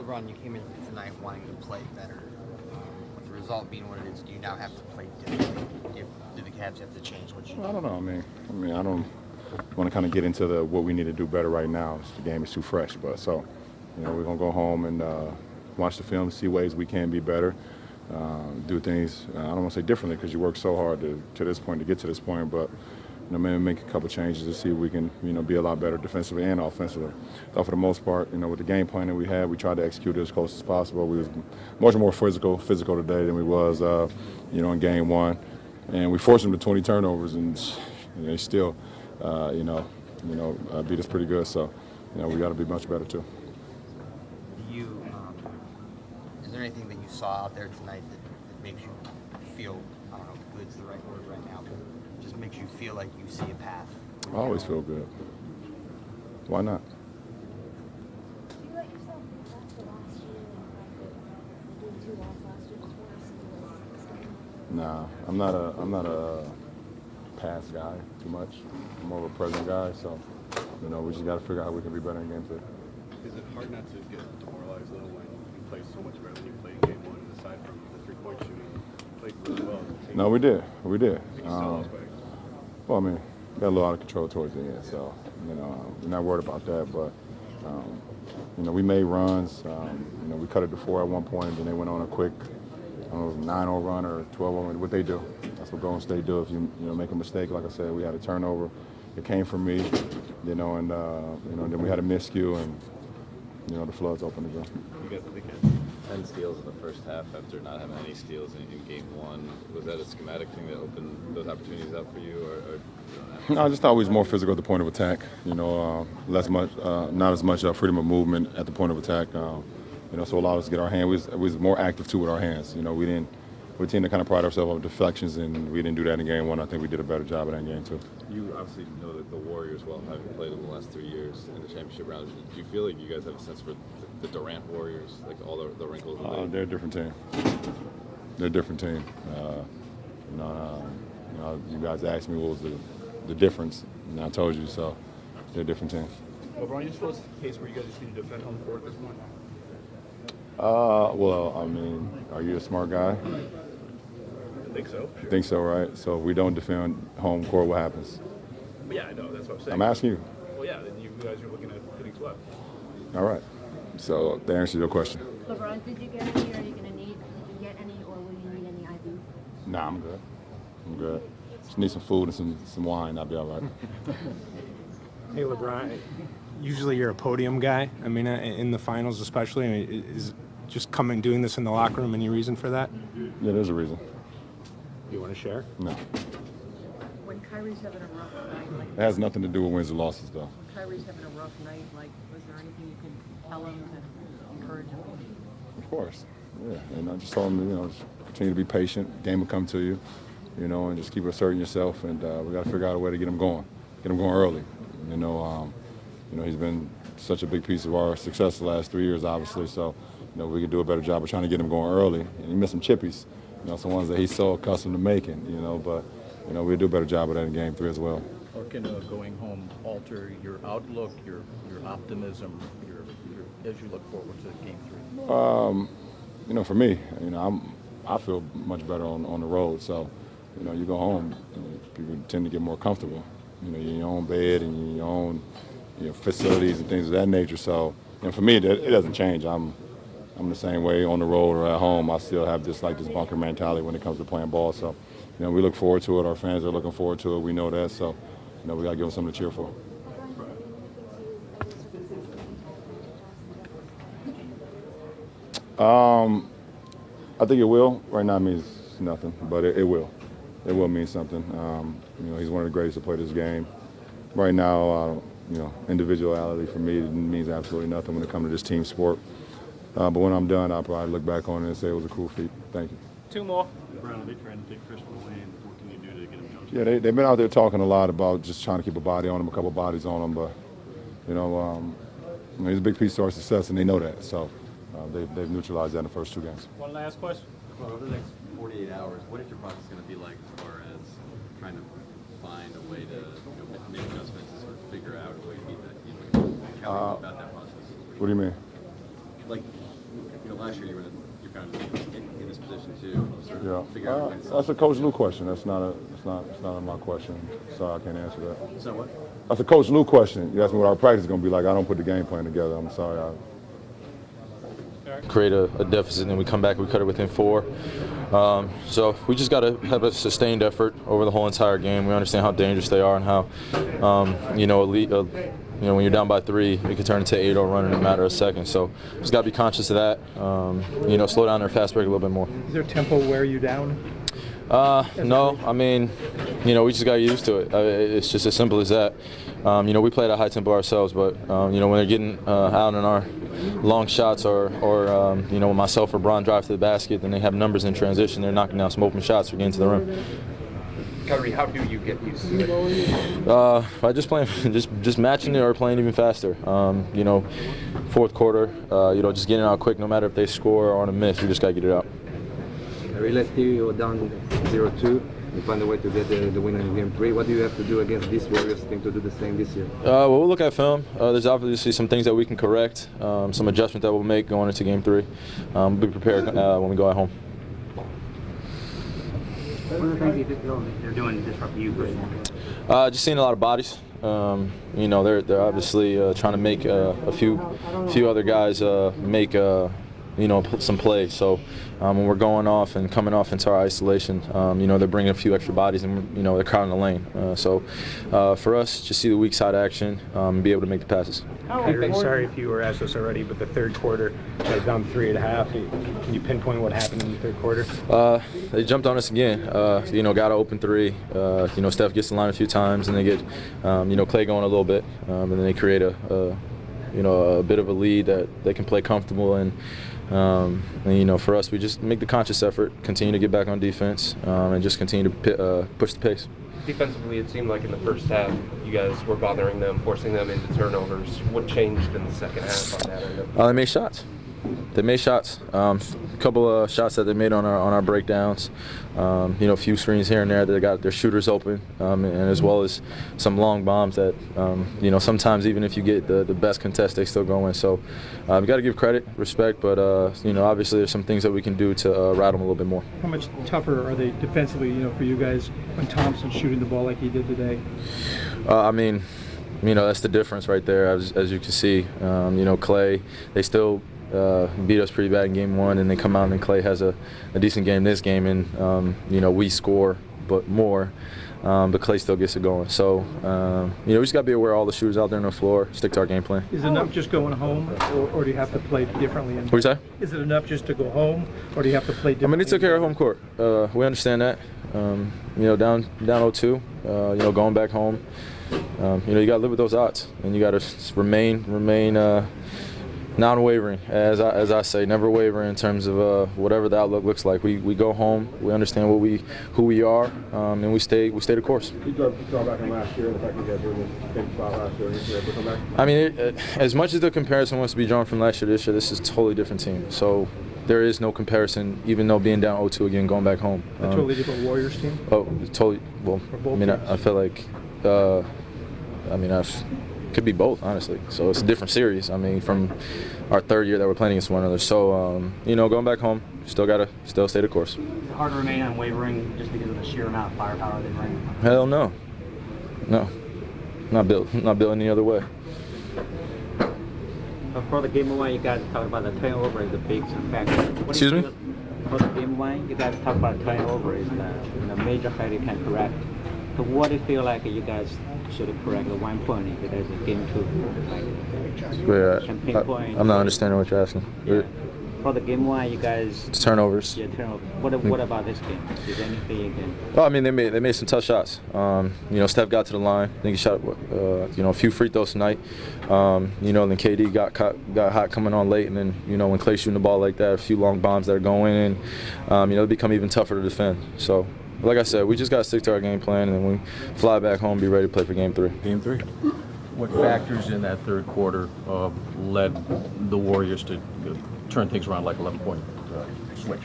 LeBron, you came in tonight wanting to play better. With the result being what it is, do you now have to play differently? Do the Cavs have to change what you do? I don't know. I don't want to kind of get into what we need to do better right now. The game is too fresh, but so we're gonna go home and watch the film, see ways we can be better, do things. I don't want to say differently because you work so hard to this point to get to this point, but maybe make a couple changes to see if we can be a lot better defensively and offensively. So for the most part, with the game plan that we had, we tried to execute it as close as possible. We was much more physical today than we was in game one, and we forced them to 20 turnovers, and they still beat us pretty good. So we got to be much better too. Is there anything that you saw out there tonight that makes you feel, I don't know if good's the right word right now, but just makes you feel like you see a path? I always feel good. Why not? Do you let yourself think back to last year and the game 2 loss last year before Nah, I'm not a past guy too much. I'm more of a present guy, so we just got to figure out how we can be better in game 2. Is it hard not to get demoralized though when you play so much better than you played in game 1, aside from the 3-point shooting? You played really well. No, we did. We did. Well, got a little out of control towards the end, so we're not worried about that. But we made runs. We cut it to 4 at one point, and then they went on a quick 9-0 run or 12-0 run. What they do. That's what Golden State do. If you make a mistake, like I said, we had a turnover. It came from me, and then we had a miscue, and the floods opened again. You guys think 10 steals in the first half after not having any steals in game 1. Was that a schematic thing that opened those opportunities up for you, or No, I just thought we was more physical at the point of attack. Not as much freedom of movement at the point of attack. So allowed us to get our hand. We was more active too with our hands. We tend to kind of pride ourselves on deflections, and we didn't do that in game 1. I think we did a better job of that in game 2. You obviously know the Warriors well, having played them the last 3 years in the championship round. Do you feel like you guys have a sense for the Durant Warriors, like all the wrinkles? They're a different team. They're a different team. You guys asked me what was the difference, and I told you. So they're a different team. LeBron, you suppose it's the case where you guys just need to defend home court at this point? Are you a smart guy? I think so. Sure. Think so, right? So if we don't defend home court, what happens? But yeah, I know. That's what I'm saying. I'm asking you. Well, yeah, then you guys are looking at getting swept. All right. So that answers your question. LeBron, did you get any? Are you going to need? Did you get any, or will you need any IV? Nah, I'm good. I'm good. Just need some food and some wine. I'll be all right. Hey, LeBron. Usually you're a podium guy. In the finals especially. Is just doing this in the locker room any reason for that? Yeah, there's a reason. You want to share? No. When Kyrie's having a rough night, It has nothing to do with wins or losses, though. when Kyrie's having a rough night, was there anything you can tell him to encourage him? Of course. Yeah. And I just told him, just continue to be patient. Game will come to you, and just keep asserting yourself. And we got to figure out a way to get him going early. He's been such a big piece of our success the last 3 years, obviously. So, we could do a better job of trying to get him going early. And he missed some chippies, some ones that he's so accustomed to making, but, we'll do a better job of that in game 3 as well. Or can going home alter your outlook, your optimism, as you look forward to game 3? For me, I feel much better on the road. So, you go home, people tend to get more comfortable. You're in your own bed and in your own facilities and things of that nature. So, for me, it doesn't change. I'm the same way on the road or at home. I still have this bunker mentality when it comes to playing ball. So, we look forward to it. Our fans are looking forward to it. We know that. So, we got to give them something to cheer for. I think it will. Right now it means nothing, but it will. It will mean something. He's one of the greatest to play this game. Right now, individuality for me means absolutely nothing when it comes to this team sport. But when I'm done, I'll probably look back on it and say it was a cool feat. Thank you. 2 more. LeBron, are they trying to take Christian away, and what can you do to get him jumped? Yeah, they've been out there talking a lot about just trying to keep a body on him, a couple bodies on him. But, he's a big piece of our success, and they know that. So they've neutralized that in the first 2 games. One last question. Over the next 48 hours, what is your process going to be like as far as trying to find a way to make adjustments and sort of figure out a way to meet that? How do you go about that process? What do you mean? like, last year you're kind of in this position too. Sort of figure out when That's a Coach Lou question. It's not my question. Sorry, I can't answer that. So what? That's a Coach Lou question. You ask me what our practice is going to be like. I don't put the game plan together. I'm sorry. Create a deficit, and then we come back and we cut it within 4. So we just got to have a sustained effort over the whole entire game. We understand how dangerous they are and how, elite. When you're down by 3, it can turn into an 8-0 run in a matter of seconds. So just got to be conscious of that. Slow down their fast break a little bit more. Is their tempo wear you down? No, I mean, we just got used to it. It's just as simple as that. We play at a high tempo ourselves, but when they're getting out in our long shots or when myself or Bron drive to the basket, then they have numbers in transition. They're knocking down some open shots or getting to the rim. Kyrie, how do you get used to it? By just playing, just matching it or playing even faster. Fourth quarter, just getting out quick. No matter if they score or on a miss, we just gotta get it out. Last year you were down 0-2. You find a way to get the win in Game 3. What do you have to do against this Warriors team to do the same this year? Well, we'll look at film. There's obviously some things that we can correct, some adjustment that we'll make going into Game 3. We'll be prepared when we go at home. One of the things you feel they're doing to disrupt you personally? Just seeing a lot of bodies. They're obviously trying to make a few other guys make some play. So when we're going off and coming off into our isolation, they're bringing a few extra bodies and they're crowding the lane. So for us, just see the weak side action and be able to make the passes. Sorry if you were asked this already, but the third quarter, down 3 at half. Can you pinpoint what happened in the third quarter? They jumped on us again. Got an open 3. Steph gets the line a few times, and they get Klay going a little bit, and then they create a bit of a lead that they can play comfortable in. For us, we just make the conscious effort, continue to get back on defense, and just continue to push the pace. Defensively, it seemed like in the first half, you guys were bothering them, forcing them into turnovers. What changed in the second half on that end? They made shots. A couple of shots that they made on our breakdowns. A few screens here and there that got their shooters open, and as well as some long bombs that, sometimes even if you get the best contest, they still go in. So we got to give credit, respect, but obviously there's some things that we can do to rattle them a little bit more. How much tougher are they defensively, for you guys when Thompson's shooting the ball like he did today? That's the difference right there. As you can see, Klay, they still beat us pretty bad in Game 1, and they come out and Klay has a decent game this game, and we score but more, but Klay still gets it going. So we just got to be aware of all the shooters out there on the floor, stick to our game plan. Is it enough just going home, or do you have to play differently? What do you say? Is it enough just to go home, or do you have to play differently? They took care of home court. We understand that. Down 0-2, going back home. You got to live with those odds, and you got to remain non-wavering, as I say, never waver in terms of whatever the outlook looks like. We go home, we understand who we are, and we stay the course. You draw back on last year, the fact that you guys were in the same spot last year, you ever come back? As much as the comparison wants to be drawn from last year to this year, this is a totally different team. So there is no comparison, even though being down 0-2 again, going back home. A totally different Warriors team? Oh, totally. Well, I feel like, could be both, honestly. So it's a different series. From our third year that we're playing against one another. So, going back home, still stay the course. Is it hard to remain unwavering just because of the sheer amount of firepower they bring? Hell no. No. Not built any other way. For the Game 1, you guys talk about the turnover is a big factor. Excuse me? For the Game 1, you guys talk about turnover is the major factor you can correct. So what do you feel like you guys should correct at one point if there's a Game 2? I'm not understanding what you're asking. Yeah. For the Game 1, you guys... It's turnovers. Yeah, turnovers. What about this game? Is there anything you can... Well, they made some tough shots. Steph got to the line. I think he shot, a few free throws tonight. Then KD got hot coming on late, and then, when Klay shooting the ball like that, a few long bombs that are going in, it become even tougher to defend. So, like I said, we just got to stick to our game plan, and then when we fly back home, be ready to play for Game 3. Game 3. What factors in that third quarter led the Warriors to turn things around like 11-point switch?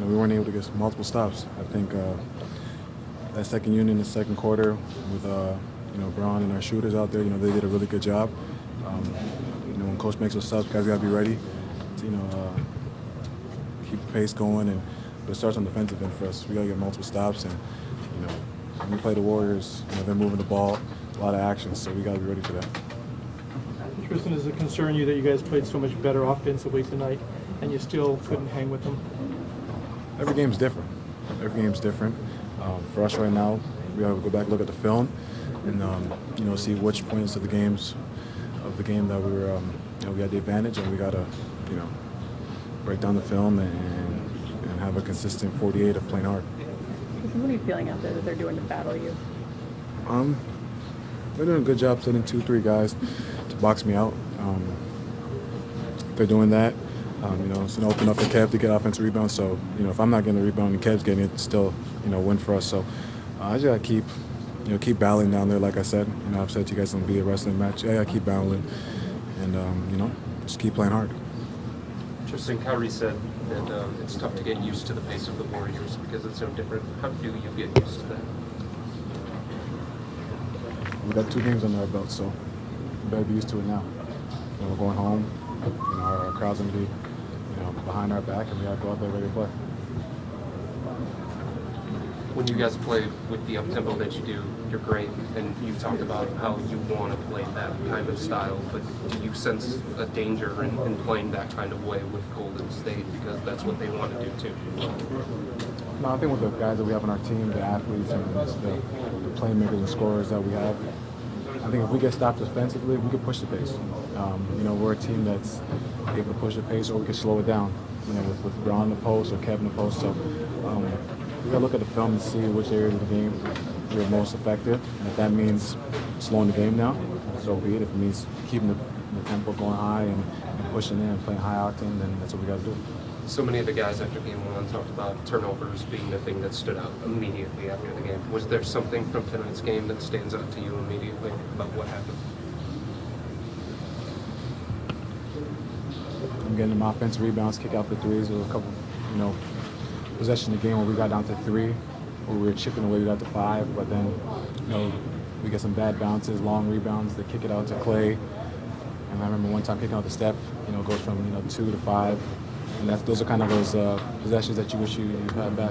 We weren't able to get multiple stops. I think that second unit in the second quarter with Bron and our shooters out there, they did a really good job. You know, when coach makes us subs, guys got to be ready to, you know, keep the pace going. But it starts on the defensive end for us. We got to get multiple stops, and you know, when we play the Warriors, you know, they're moving the ball, a lot of action, so we got to be ready for that. Tristan, does it concern you that you guys played so much better offensively tonight, and you still couldn't hang with them? Every game's different. Every game's different. For us right now, we got to go back and look at the film, and you know, see which points of the game that we were, you know, we had the advantage, and we got to, you know, break down the film and have a consistent 48 of playing hard. What are you feeling out there that they're doing to battle you? They're doing a good job sending 2-3 guys to box me out. They're doing that. You know, it's going to open up for Kev to get offensive rebounds. So, you know, if I'm not getting the rebound and Kev's getting it, it's still, you know, win for us. So I just got to keep battling down there. Like I said, you know, I've said to you guys it's going to be a wrestling match. I got to keep battling and, you know, just keep playing hard. Tristan, Kyrie said that it's tough to get used to the pace of the Warriors because it's so different. How do you get used to that? We got 2 games under our belt, so we better be used to it now. You know, we're going home. You know, our crowd's going to be, you know, behind our back, and we got to go out there ready to play. When you guys play with the up-tempo that you do, you're great, and you talked about how you want to play that kind of style, but do you sense a danger in playing that kind of way with Golden State because that's what they want to do too? No, I think with the guys that we have on our team, the athletes and the playmakers and scorers that we have, I think if we get stopped defensively, we can push the pace. You know, we're a team that's able to push the pace, or we can slow it down. You know, with LeBron in the post or Kevin in the post. So we got to look at the film and see which areas of the game we're most effective. And if that means slowing the game down, so be it. If it means keeping the tempo going high and pushing in and playing high octane, then that's what we got to do. So many of the guys after game 1 talked about turnovers being the thing that stood out immediately after the game. Was there something from tonight's game that stands out to you immediately about what happened? I'm getting them offensive rebounds, kick out for threes. There was a couple, you know, possessions in the game where we got down to 3, where we were chipping away, we got to 5, but then, you know, we get some bad bounces, long rebounds. They kick it out to Klay. And I remember one time kicking out to Steph, you know, goes from, you know, 2 to 5. And those are kind of those possessions that you wish you had back.